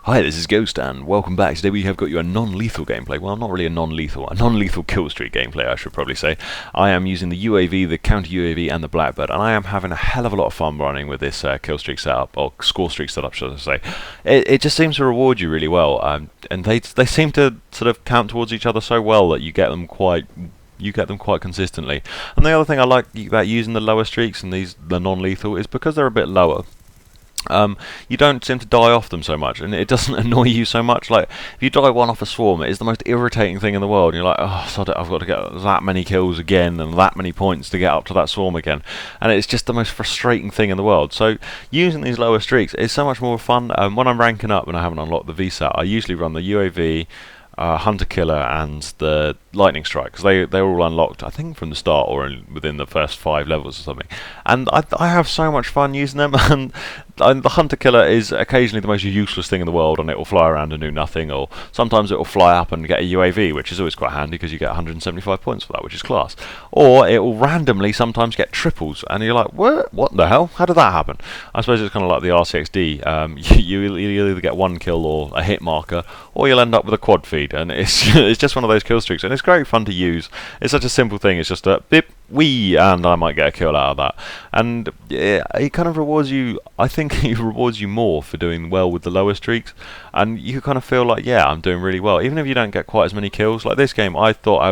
Hi, this is Ghost, and welcome back. Today we have got you a non-lethal gameplay. Well, not really a non-lethal kill streak gameplay, I should probably say. I am using the UAV, the counter UAV, and the Blackbird, and I am having a hell of a lot of fun running with this kill streak setup, or score streak setup, should I say. It just seems to reward you really well, and they seem to sort of count towards each other so well that you get them quite consistently. And the other thing I like about using the lower streaks and the non-lethal is because they're a bit lower. You don't seem to die off them so much, and it doesn't annoy you so much. Like, if you die one off a swarm, it is the most irritating thing in the world. And you're like, oh, sod it, I've got to get that many kills again and that many points to get up to that swarm again. And it's just the most frustrating thing in the world. So using these lower streaks is so much more fun. When I'm ranking up and I haven't unlocked the VSAT, I usually run the UAV, Hunter Killer, and the Lightning Strike, because they're all unlocked, I think, from the start or within the first 5 levels or something. And I have so much fun using them, and the Hunter Killer is occasionally the most useless thing in the world, and it will fly around and do nothing, or sometimes it will fly up and get a UAV, which is always quite handy because you get 175 points for that, which is class. Or it will randomly sometimes get triples, and you're like, what the hell? How did that happen? I suppose it's kind of like the RCXD. You either get one kill or a hit marker, or you'll end up with a quad feed, and it's it's just one of those kill streaks, and it's great fun to use. It's such a simple thing. It's just a bip, wee, and I might get a kill out of that. And it kind of rewards you. I think it rewards you more for doing well with the lower streaks, and you kind of feel like, yeah, I'm doing really well, even if you don't get quite as many kills. Like this game, I thought I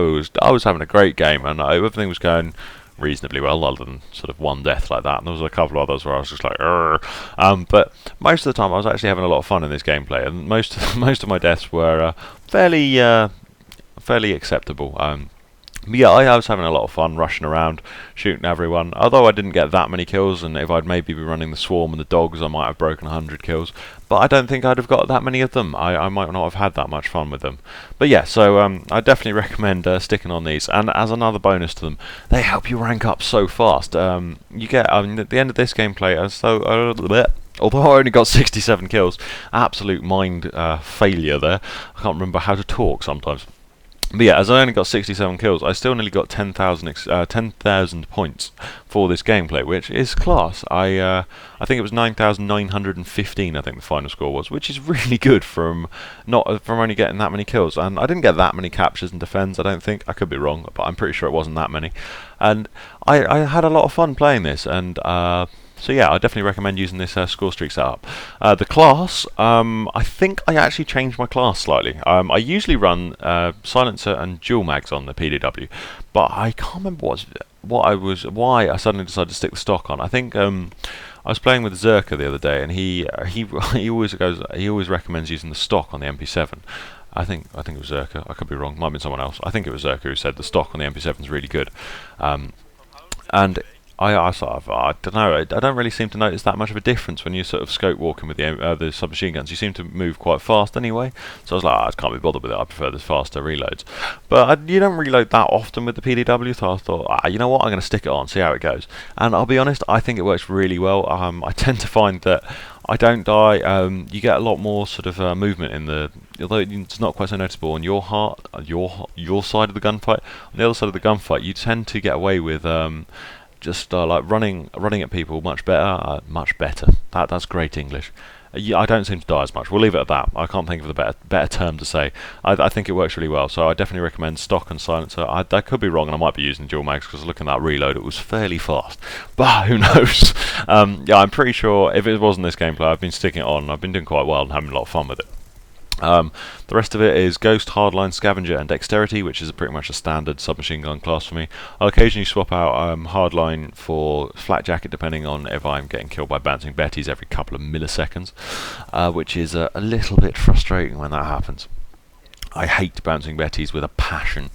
was having a great game, and everything was going reasonably well, other than sort of one death like that, and there was a couple of others where I was just like, but most of the time I was actually having a lot of fun in this gameplay, and most of my deaths were fairly acceptable. But yeah, I was having a lot of fun rushing around, shooting everyone. Although I didn't get that many kills, and if I'd maybe been running the swarm and the dogs, I might have broken 100 kills. But I don't think I'd have got that many of them. I might not have had that much fun with them. But yeah, so I definitely recommend sticking on these. And as another bonus to them, they help you rank up so fast. You get at the end of this gameplay, although I only got 67 kills, absolute mind failure there. I can't remember how to talk sometimes. But yeah, as I only got 67 kills, I still nearly got 10,000 points for this gameplay, which is class. I think it was 9,915. I think the final score was, which is really good from only getting that many kills. And I didn't get that many captures and defends. I don't think. I could be wrong, but I'm pretty sure it wasn't that many. And I had a lot of fun playing this, and so yeah, I definitely recommend using this score streak setup. The class, I think I actually changed my class slightly. I usually run silencer and dual mags on the PDW, but I can't remember why I suddenly decided to stick the stock on. I think I was playing with Zerka the other day, and he always recommends using the stock on the MP7. I think it was Zerka. I could be wrong. Might have been someone else. I think it was Zerka who said the stock on the MP7 is really good, and I don't know. I don't really seem to notice that much of a difference when you're sort of scope walking with the submachine guns. You seem to move quite fast anyway. So I was like, I can't be bothered with it. I prefer the faster reloads. But you don't reload that often with the PDW. So I thought, you know what? I'm going to stick it on, see how it goes. And I'll be honest, I think it works really well. I tend to find that I don't die. You get a lot more sort of movement in although it's not quite so noticeable on your side of the gunfight. On the other side of the gunfight, you tend to get away with just like running at people much better. That's great English. I don't seem to die as much. We'll leave it at that. I can't think of a better term to say. I think it works really well. So I definitely recommend stock and silencer. I could be wrong, and I might be using dual mags because looking at that reload, it was fairly fast. But who knows? Yeah, I'm pretty sure if it wasn't this gameplay, I've been sticking it on. I've been doing quite well and having a lot of fun with it. The rest of it is Ghost, Hardline, Scavenger, and Dexterity, which is pretty much a standard submachine gun class for me. I'll occasionally swap out Hardline for Flak Jacket, depending on if I'm getting killed by Bouncing Betties every couple of milliseconds, which is a little bit frustrating when that happens. I hate Bouncing Betties with a passion.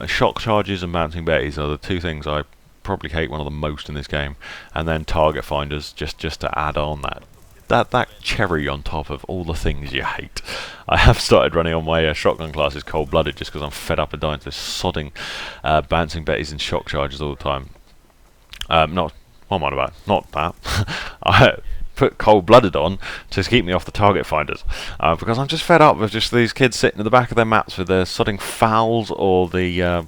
Shock Charges and Bouncing Betties are the two things I probably hate one of the most in this game, and then Target Finders, just to add on that cherry on top of all the things you hate. I have started running on my shotgun classes cold-blooded just because I'm fed up of dying to this sodding Bouncing Betties and shock charges all the time. What am I about? Not that. I put cold-blooded on to keep me off the target finders because I'm just fed up with just these kids sitting at the back of their maps with their sodding fouls or the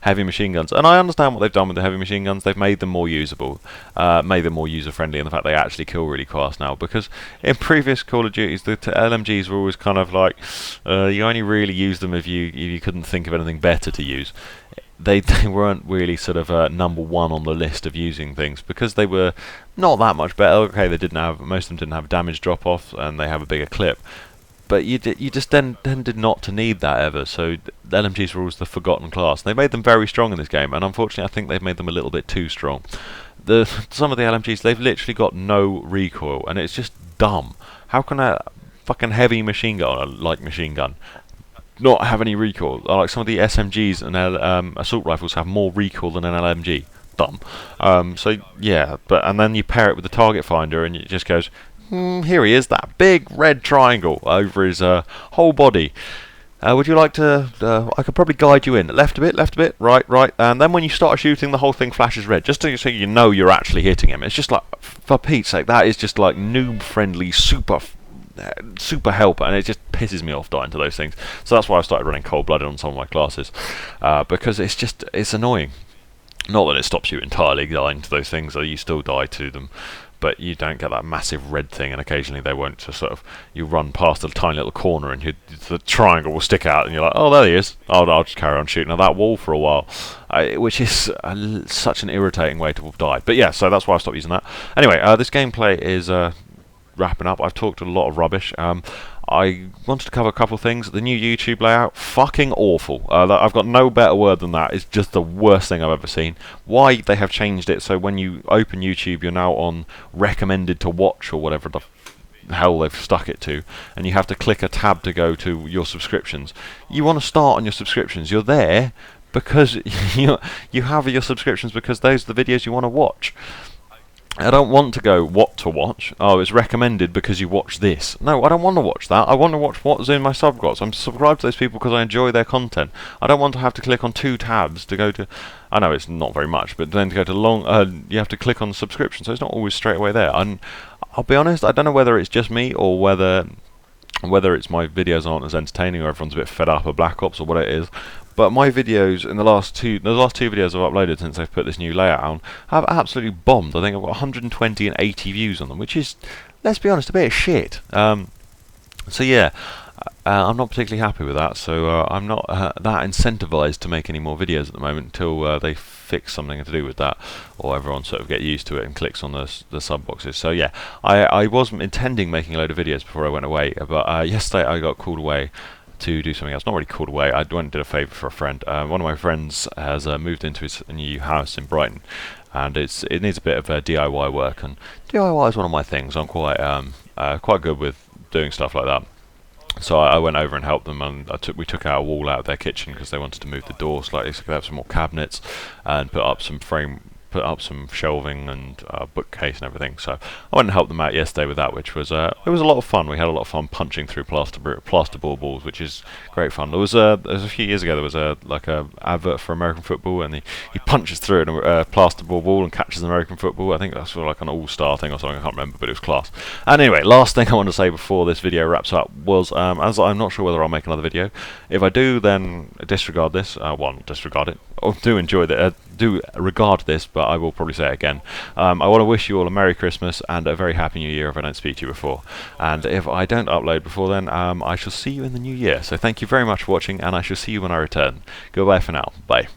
heavy machine guns. And I understand what they've done with the heavy machine guns. They've made them more usable, made them more user-friendly, and the fact they actually kill really fast now. Because in previous Call of Duties, the LMGs were always kind of like, you only really use them if you couldn't think of anything better to use. They weren't really sort of number one on the list of using things because they were not that much better. Okay, most of them didn't have damage drop off and they have a bigger clip, but you just tended not to need that ever. So the LMGs were always the forgotten class. They made them very strong in this game, and unfortunately, I think they've made them a little bit too strong. Some of the LMGs, they've literally got no recoil, and it's just dumb. How can a fucking heavy machine gun, or light machine gun, not have any recoil? Like some of the SMGs and assault rifles have more recoil than an LMG. Dumb. So yeah, and then you pair it with the target finder, and it just goes, here he is, that big red triangle over his whole body. Would you like to? I could probably guide you in. Left a bit, right, and then when you start shooting, the whole thing flashes red, just so you know you're actually hitting him. It's just like, for Pete's sake, that is just like noob-friendly, super helper, and it just pisses me off dying to those things. So that's why I started running cold-blooded on some of my classes, because it's annoying. Not that it stops you entirely dying to those things, you still die to them, but you don't get that massive red thing, and occasionally they won't just sort of, you run past a tiny little corner and the triangle will stick out and you're like, oh, there he is. I'll just carry on shooting at that wall for a while, which is such an irritating way to die. But yeah, so that's why I stopped using that. Anyway, this gameplay is wrapping up. I've talked a lot of rubbish. I wanted to cover a couple of things. The new YouTube layout, fucking awful. I've got no better word than that. It's just the worst thing I've ever seen. Why they have changed it so when you open YouTube, you're now on recommended to watch or whatever the hell they've stuck it to, and you have to click a tab to go to your subscriptions. You want to start on your subscriptions. You're there because you have your subscriptions because those are the videos you want to watch. I don't want to go what to watch. Oh, it's recommended because you watch this. No, I don't want to watch that. I want to watch what's in my subscribes. I'm subscribed to those people because I enjoy their content. I don't want to have to click on 2 tabs to go to. I know it's not very much, but then to go to you have to click on the subscription, so it's not always straight away there. And I'll be honest, I don't know whether it's just me or whether it's my videos aren't as entertaining or everyone's a bit fed up of Black Ops or what it is. But my videos in the last two videos I've uploaded since I've put this new layout on have absolutely bombed. I think I've got 120 and 80 views on them, which is, let's be honest, a bit of shit. So yeah, I'm not particularly happy with that. So I'm not that incentivized to make any more videos at the moment until they fix something to do with that, or everyone sort of get used to it and clicks on the sub boxes. So yeah, I wasn't intending making a load of videos before I went away, but yesterday I got called away to do something else. Not really called away, I went and did a favour for a friend. One of my friends has moved into his new house in Brighton, and it needs a bit of DIY work, and DIY is one of my things. I'm quite good with doing stuff like that. So I went over and helped them, and we took our wall out of their kitchen because they wanted to move the door slightly, so they could have some more cabinets and put up some shelving and bookcase and everything. So I went and helped them out yesterday with that, which was it was a lot of fun. We had a lot of fun punching through plasterboard walls, which is great fun. There was a few years ago there was a advert for American football, and he punches through a plasterboard wall and catches American football. I think that's sort of like an all-star thing or something. I can't remember, but it was class. And anyway, last thing I want to say before this video wraps up was, as I'm not sure whether I'll make another video. If I do, then disregard this. Not disregard it. Or do regard this, but I will probably say it again. I want to wish you all a Merry Christmas and a very Happy New Year if I don't speak to you before. And if I don't upload before then, I shall see you in the new year. So thank you very much for watching, and I shall see you when I return. Goodbye for now. Bye.